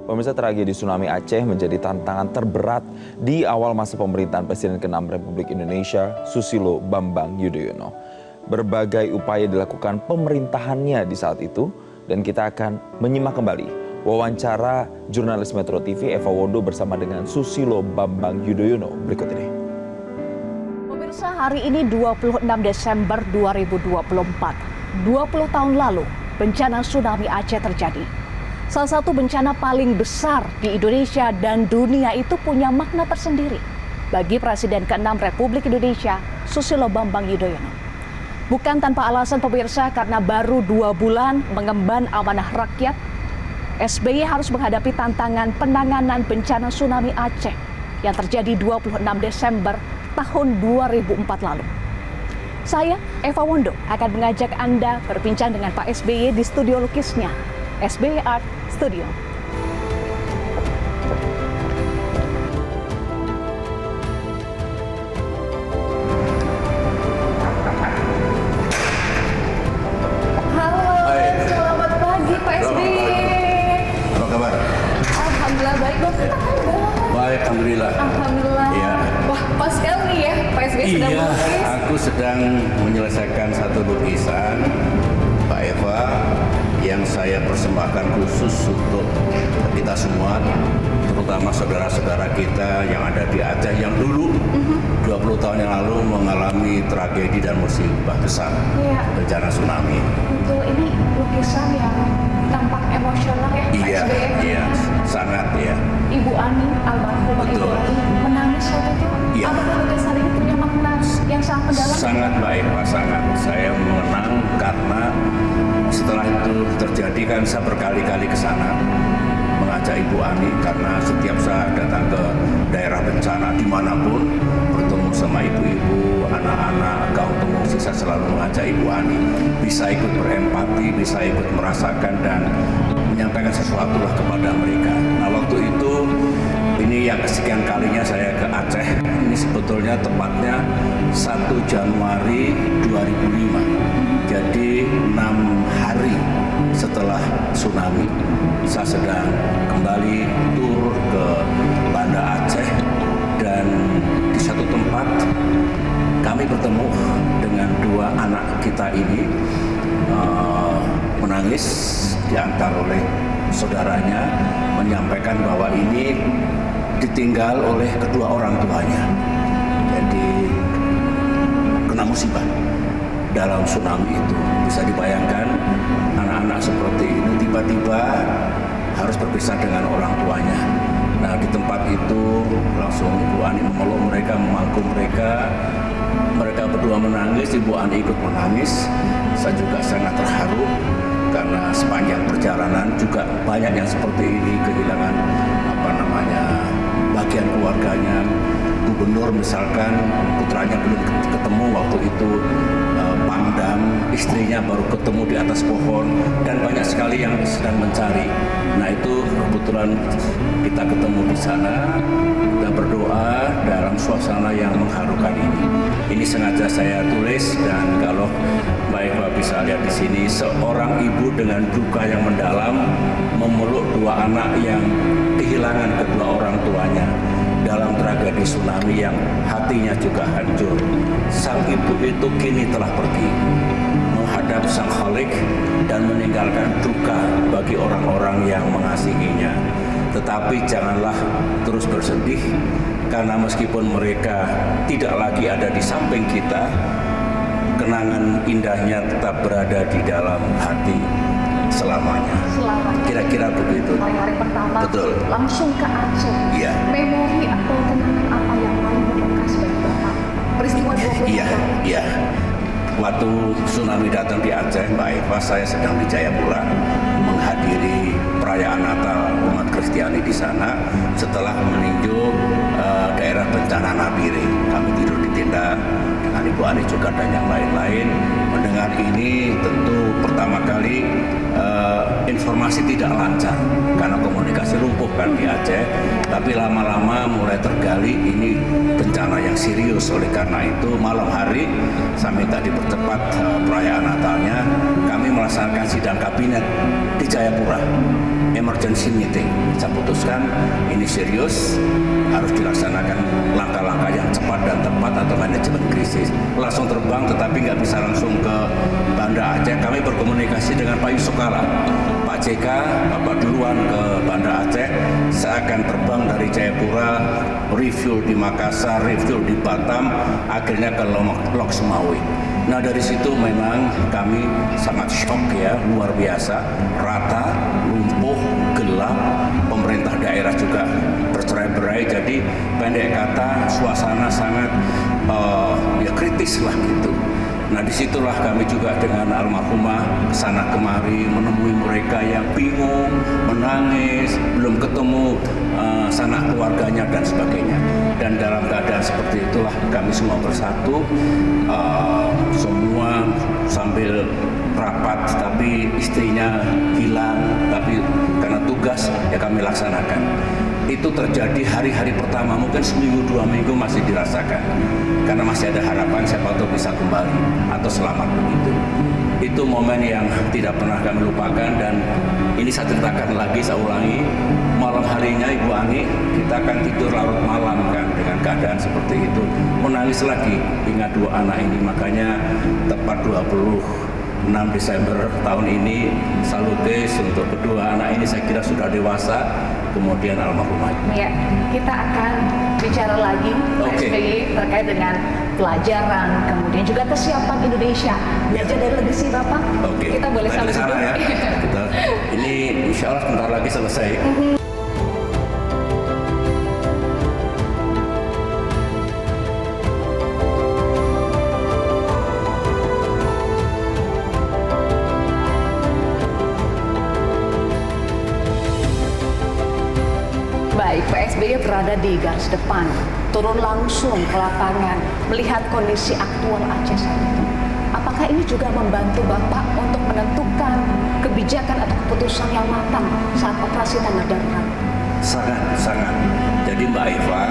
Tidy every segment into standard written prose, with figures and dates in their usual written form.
Pemirsa, tragedi tsunami Aceh menjadi tantangan terberat di awal masa pemerintahan Presiden ke-6 Republik Indonesia, Susilo Bambang Yudhoyono. Berbagai upaya dilakukan pemerintahannya di saat itu, dan kita akan menyimak kembali wawancara jurnalis Metro TV Eva Wondo bersama dengan Susilo Bambang Yudhoyono berikut ini. Pemirsa, hari ini 26 Desember 2024, 20 tahun lalu bencana tsunami Aceh terjadi. Salah satu bencana paling besar di Indonesia dan dunia itu punya makna tersendiri bagi Presiden ke-6 Republik Indonesia, Susilo Bambang Yudhoyono. Bukan tanpa alasan pemirsa, karena baru 2 bulan mengemban amanah rakyat, SBY harus menghadapi tantangan penanganan bencana tsunami Aceh yang terjadi 26 Desember tahun 2004 lalu. Saya, Eva Wondo, akan mengajak Anda berbincang dengan Pak SBY di studio lukisnya, SBY Art Studio. Halo, selamat pagi Pak SBY. Apa kabar? Alhamdulillah baik, Bang. Baik, alhamdulillah. Alhamdulillah. Iya. Wah, pas sekali ya Pak SBY sedang Iya, melukis. aku sedang menyelesaikan satu lukisan Pak Eva yang saya persembahkan khusus untuk kita semua, terutama saudara-saudara kita yang ada di Aceh yang dulu 20 tahun yang lalu mengalami tragedi dan musibah besar, Iya. bencana tsunami. Betul, ini lukisan yang tampak emosional ya Pak Iya, SBY. iya, sangat ya. Ibu Ani, almarhumah Ibu Betul. Ani, menangis waktu itu. Iya. Apakah lukisan ini punya makna yang sangat mendalam? Sangat baik Pak, sangat. Saya mengenang karena setelah itu terjadi kan saya berkali-kali ke sana mengajak Ibu Ani, karena setiap saya datang ke daerah bencana dimanapun bertemu sama ibu-ibu, anak-anak, kaum pengungsi, saya selalu mengajak Ibu Ani bisa ikut berempati, bisa ikut merasakan dan menyampaikan sesuatu lah kepada mereka. Nah, waktu itu ini yang kesekian kalinya saya ke Aceh. Ini sebetulnya tepatnya 1 Januari 2005. Jadi 6 hari setelah tsunami, saya sedang kembali tur ke Banda Aceh, dan di satu tempat kami bertemu dengan 2 anak kita ini menangis, diantar oleh saudaranya, menyampaikan bahwa ini ditinggal oleh kedua orang tuanya. Jadi kena musibah dalam tsunami itu. Bisa dibayangkan anak-anak seperti ini tiba-tiba harus berpisah dengan orang tuanya. Nah, di tempat itu langsung Ibu Ani memeluk mereka, memangkum mereka. Mereka berdua menangis, Ibu Ani ikut menangis. Saya juga sangat terharu karena sepanjang perjalanan juga banyak yang seperti ini kehilangan bagian keluarganya. Gubernur misalkan putranya belum ketemu waktu itu, Pangdam istrinya baru ketemu di atas pohon, dan banyak sekali yang sedang mencari. Nah, itu kebetulan kita ketemu di sana, kita berdoa dalam suasana yang mengharukan ini. Ini sengaja saya tulis, dan kalau Mbak Eva bisa lihat di sini, seorang ibu dengan duka yang mendalam memeluk 2 anak yang kehilangan kedua orang tuanya dalam tragedi tsunami yang hatinya juga hancur. Sang ibu itu kini telah pergi menghadap Sang Khalik dan meninggalkan duka bagi orang-orang yang mengasihinya. Tetapi janganlah terus bersedih, karena meskipun mereka tidak lagi ada di samping kita, kenangan indahnya tetap berada di dalam hati selamanya. Kira-kira begitu. Hari pertama Betul. langsung ke Aceh. Iya. Memori atau kenangan apa yang paling membekas bagi Bapak? Peristiwa 20 Iya, iya. Waktu tsunami datang di Aceh, Mbak Eva, saya sedang di Jayapura menghadiri perayaan Natal umat Kristiani di sana. Setelah meninjau daerah bencana Nabire, kami tidur di tenda dengan Ibu Ani juga dan yang lain-lain. Mendengar ini tentu pertama kali informasi tidak lancar karena komunikasi lumpuh kan di Aceh, tapi lama-lama mulai tergali ini bencana yang serius. Oleh karena itu malam hari saya minta dipercepat perayaan Natalnya. Kami melaksanakan sidang kabinet di Jayapura. emergency meeting. Saya putuskan ini serius, harus dilaksanakan langkah-langkah yang cepat dan tepat atau manajemen krisis. Langsung terbang tetapi nggak bisa langsung ke Banda Aceh. Kami berkomunikasi dengan Pak Yusuf Kala. Pak JK, Bapak duluan ke Banda Aceh. Saya akan terbang dari Jayapura, refuel di Makassar, refuel di Batam, akhirnya ke Lok Sumawe. Nah dari situ memang kami sangat shock ya, luar biasa, rata, lumpuh, gelap, pemerintah daerah juga bercerai-berai, jadi pendek kata suasana sangat ya kritis lah gitu. Nah disitulah kami juga dengan almarhumah kesana kemari menemui mereka yang bingung, menangis, belum ketemu sanak keluarganya dan sebagainya. Dan dalam keadaan seperti itulah kami semua bersatu, semua sambil rapat, tapi istrinya hilang, tapi karena tugas ya kami laksanakan. Itu terjadi hari-hari pertama, mungkin seminggu 2 minggu masih dirasakan karena masih ada harapan siapa tahu bisa kembali atau selamat begitu. Itu momen yang tidak pernah kami lupakan dan ini saya ceritakan lagi, saya ulangi, malam harinya Ibu Ani kita akan tidur larut malam kan dengan keadaan seperti itu, menangis lagi ingat 2 anak ini. Makanya tepat 26 Desember tahun ini salutes untuk kedua anak ini, saya kira sudah dewasa, kemudian almarhumah. Ya, kita akan bicara lagi Pak SBY terkait dengan pelajaran, kemudian juga kesiapan Indonesia belajar dari legasi Bapak. Kita boleh sambil duduk. Ya. Ini insya Allah sebentar lagi selesai. Baik, Pak SBY berada di garis depan, turun langsung ke lapangan, melihat kondisi aktual Aceh saat itu. Apakah ini juga membantu Bapak untuk menentukan kebijakan atau keputusan yang matang saat operasi tanggap darurat? Sangat. Jadi Mbak Eva,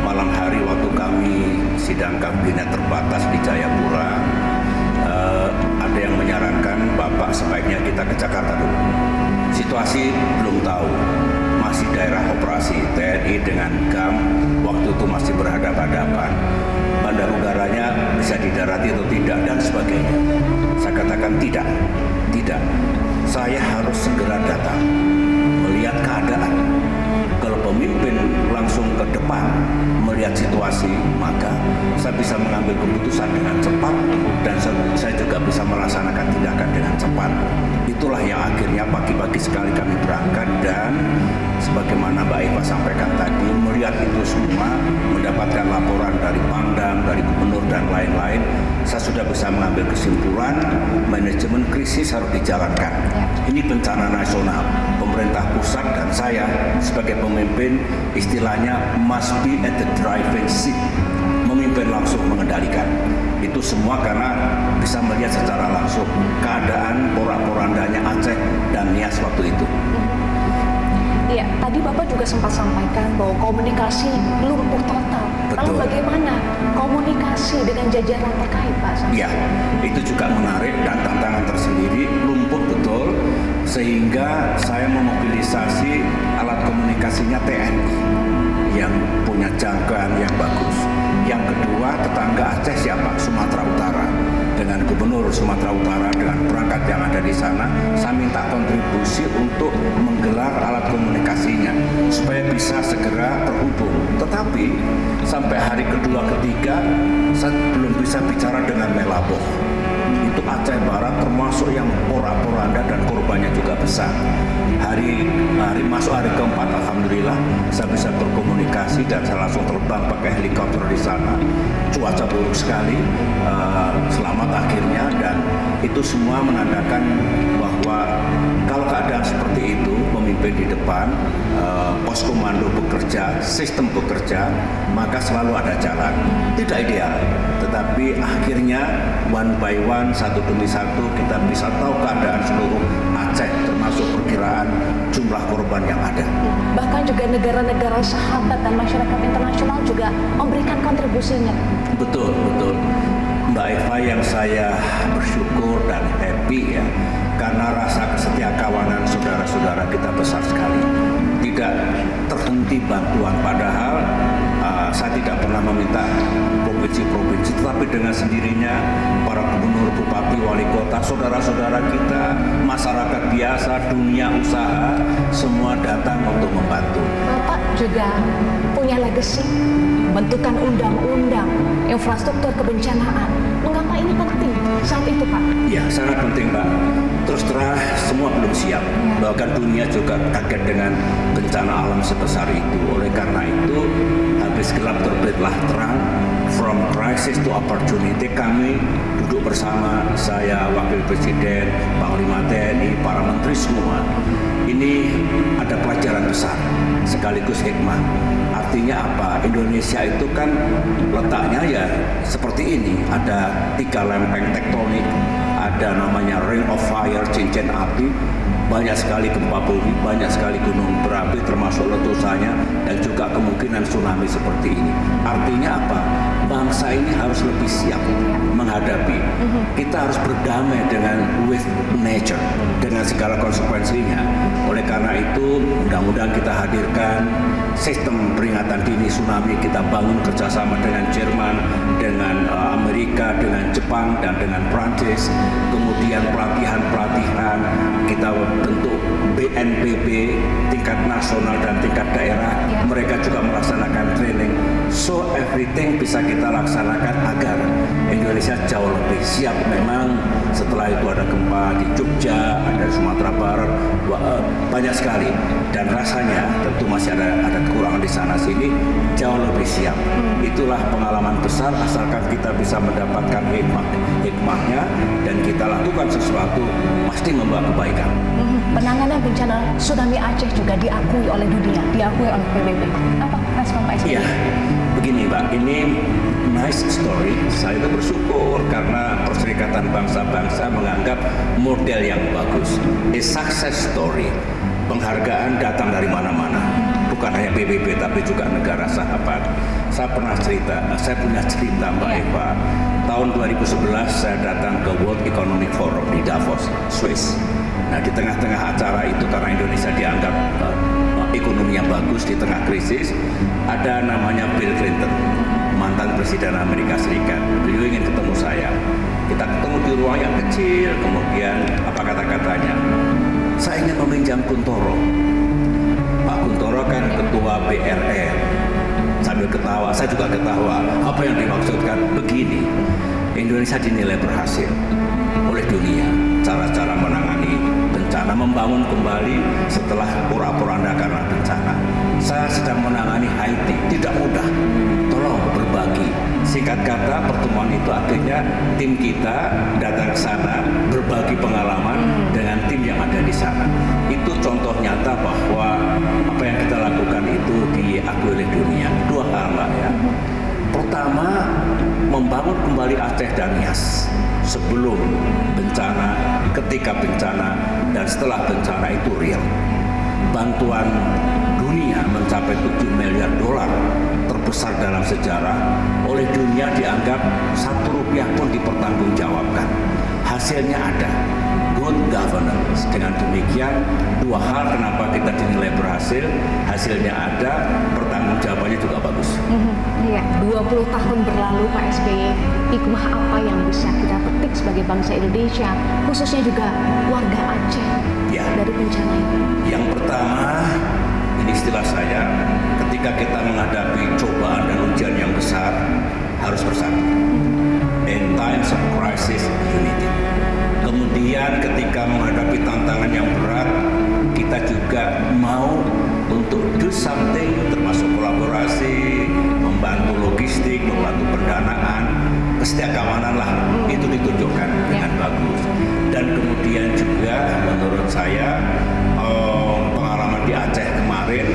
malam hari waktu kami sidang kabinet terbatas di Jayapura, ada yang menyarankan Bapak sebaiknya kita ke Jakarta dulu. Situasi belum tahu. Masih daerah operasi TNI dengan GAM, waktu itu masih berhadapan-hadapan, bandar udaranya bisa didarati atau tidak dan sebagainya. Saya katakan tidak, saya harus segera datang melihat keadaan. Kalau pemimpin langsung ke depan melihat situasi, maka saya bisa mengambil keputusan dengan cepat dan saya juga bisa melaksanakan tindakan dengan cepat. Itulah yang akhirnya pagi-pagi sekali kami berangkat dan sebagaimana Mbak Eva sampaikan tadi, melihat itu semua, mendapatkan laporan dari Pangdam, dari Gubernur dan lain-lain, saya sudah bisa mengambil kesimpulan manajemen krisis harus dijalankan. Ini bencana nasional, pemerintah pusat dan saya sebagai pemimpin istilahnya must be at the driving seat, memimpin langsung, mengendalikan. Itu semua karena bisa melihat secara langsung keadaan porak-porandanya Aceh dan Nias waktu itu. Iya, tadi Bapak juga sempat sampaikan bahwa komunikasi lumpuh total. Betul. Lalu bagaimana komunikasi dengan jajaran terkait, Pak? Ya, itu juga menarik dan tantangan tersendiri, lumpuh betul, sehingga saya memobilisasi alat komunikasinya TNI yang punya jangkauan yang bagus. Yang kedua, tetangga Aceh siapa? Sumatera Utara. Dengan Gubernur Sumatera Utara, dengan perangkat yang ada di sana, saya minta kontribusi untuk menggelar alat komunikasinya supaya bisa segera terhubung. Tetapi sampai hari kedua ketiga saya belum bisa bicara dengan Melaboh. Itu Aceh Barat termasuk yang porak-poranda dan korbannya juga besar. Hari masuk hari keempat, alhamdulillah saya bisa berkomunikasi dan saya langsung terbang pakai helikopter di sana. Cuaca buruk sekali, selamat akhirnya, dan itu semua menandakan bahwa kalau keadaan seperti itu, pemimpin di depan, pos komando bekerja, sistem bekerja, maka selalu ada jalan. Tidak ideal, tetapi akhirnya one by one, satu demi satu, kita bisa tahu keadaan seluruh Aceh, termasuk perkiraan jumlah korban yang ada. Bahkan juga negara-negara sahabat dan masyarakat internasional juga memberikan kontribusinya. Betul. Mbak Eva, yang saya bersyukur dan happy ya, karena rasa kesetiakawanan saudara-saudara kita besar sekali. Tidak terhenti bantuan, padahal saya tidak pernah meminta provinsi-provinsi, tetapi dengan sendirinya para gubernur, bupati, wali kota, saudara-saudara kita, masyarakat biasa, dunia usaha, semua datang untuk membantu. Bapak juga punya legacy, bentukan undang-undang, infrastruktur kebencanaan. Mengapa ini penting saat itu, Pak? Ya, sangat penting, Pak. Terus terang, semua belum siap. Bahkan dunia juga kaget dengan bencana alam sebesar itu. Oleh karena itu, habis gelap terbitlah terang. From crisis to opportunity, kami duduk bersama, saya, Wakil Presiden, Panglima TNI, para menteri semua. Ini ada pelajaran besar, sekaligus hikmah. Artinya apa? Indonesia itu kan letaknya ya seperti ini. Ada 3 lempeng tektonik, ada namanya Ring of Fire, cincin api, banyak sekali gempa bumi, banyak sekali gunung berapi termasuk letusannya, dan juga kemungkinan tsunami seperti ini. Artinya apa? Bangsa ini harus lebih siap menghadapi. Kita harus berdamai dengan with nature, dengan segala konsekuensinya. Oleh karena itu, mudah-mudahan kita hadirkan sistem peringatan dini tsunami, kita bangun kerjasama dengan Jerman, dengan Amerika, dengan Jepang, dan dengan Prancis. Kemudian pelatihan-pelatihan, kita bentuk BNPB tingkat nasional dan tingkat daerah. Mereka juga melaksanakan training. So everything bisa kita laksanakan agar Indonesia jauh lebih siap. Memang setelah itu ada gempa di Jogja, ada di Sumatera Barat, banyak sekali. Dan rasanya tentu masih ada kekurangan di sana sini, jauh lebih siap. Itulah pengalaman besar, asalkan kita bisa mendapatkan hikmahnya dan kita lakukan sesuatu, pasti membawa kebaikan. Penanganan bencana tsunami Aceh juga diakui oleh dunia, diakui oleh PBB. Apa respon Pak SBY? Iya, begini Mbak, ini nice story. Saya itu bersyukur karena Perserikatan Bangsa-Bangsa menganggap model yang bagus. A success story. Penghargaan datang dari mana-mana. Bukan hanya PBB tapi juga negara sahabat. Saya pernah cerita, saya punya cerita Mbak Eva. Tahun 2011 saya datang ke World Economic Forum di Davos, Swiss. Nah, di tengah-tengah acara itu karena Indonesia dianggap ekonominya bagus di tengah krisis, ada namanya Bill Clinton, mantan Presiden Amerika Serikat. Beliau ingin ketemu saya. Kita ketemu di ruang yang kecil, kemudian apa kata-katanya? Saya ingin meminjam Kuntoro. Pak Kuntoro kan ketua BRR. Sambil ketawa, saya juga ketawa. Apa yang dimaksudkan? Begini, Indonesia dinilai berhasil oleh dunia. Cara-cara menangani bencana, membangun kembali setelah porak-poranda karena bencana. Saya sedang menangani Haiti, tidak mudah. Tolong berbagi. Singkat kata, pertemuan itu akhirnya tim kita datang ke sana, berbagi pengalaman dengan tim yang ada di sana. Itu contoh nyata bahwa apa yang kita lakukan itu diakui oleh dunia. 2 hal Mbak ya. Pertama, membangun kembali Aceh dan Nias sebelum bencana, ketika bencana, dan setelah bencana itu real. Bantuan dunia mencapai 7 miliar dolar, terbesar dalam sejarah. Oleh dunia dianggap 1 rupiah pun dipertanggungjawabkan. Hasilnya ada. Good governance. Dengan demikian, 2 hal kenapa kita dinilai berhasil, hasilnya ada, pertanggungjawabannya juga bagus. Iya, 20 tahun berlalu Pak SBY, hikmah apa yang bisa kita petik sebagai bangsa Indonesia, khususnya juga warga Aceh dari bencana ini? Yang pertama, ini istilah saya, ketika kita menghadapi cobaan dan ujian yang besar, harus bersatu. In times of crisis, unity. Kemudian ketika menghadapi tantangan yang berat, kita juga mau untuk do something, termasuk kolaborasi, membantu logistik, membantu pendanaan, kesetiakawanan lah, itu ditunjukkan dengan bagus. Dan kemudian juga menurut saya pengalaman di Aceh kemarin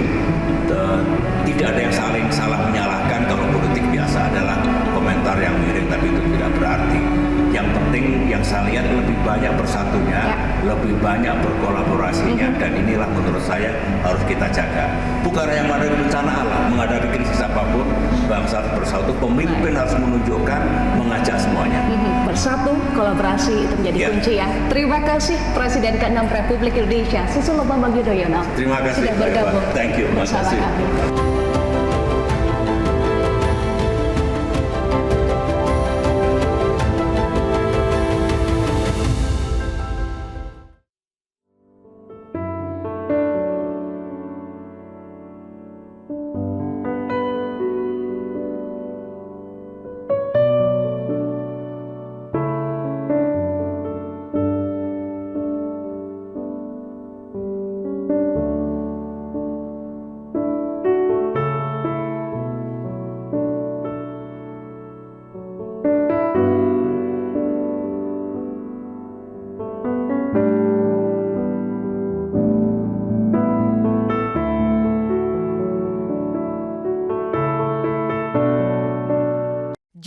tidak ada yang saling salah menyalahkan. Kalau politik biasa adalah komentar yang miring, tapi itu tidak berarti. yang penting yang saya lihat lebih banyak bersatunya, lebih banyak berkolaborasinya, dan inilah menurut saya harus kita jaga. Bukan hanya menghadapi bencana alam, menghadapi krisis apapun, bangsa harus bersatu, pemimpin harus menunjukkan, mengajak semuanya. Bersatu, kolaborasi itu menjadi kunci ya. Terima kasih Presiden ke-6 Republik Indonesia Susilo Bambang Yudhoyono. Terima kasih sudah bergabung Thank you. bersama Makasih. kami.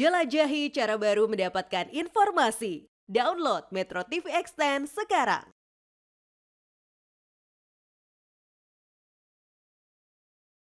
Jelajahi cara baru mendapatkan informasi. Download Metro TV Extend sekarang.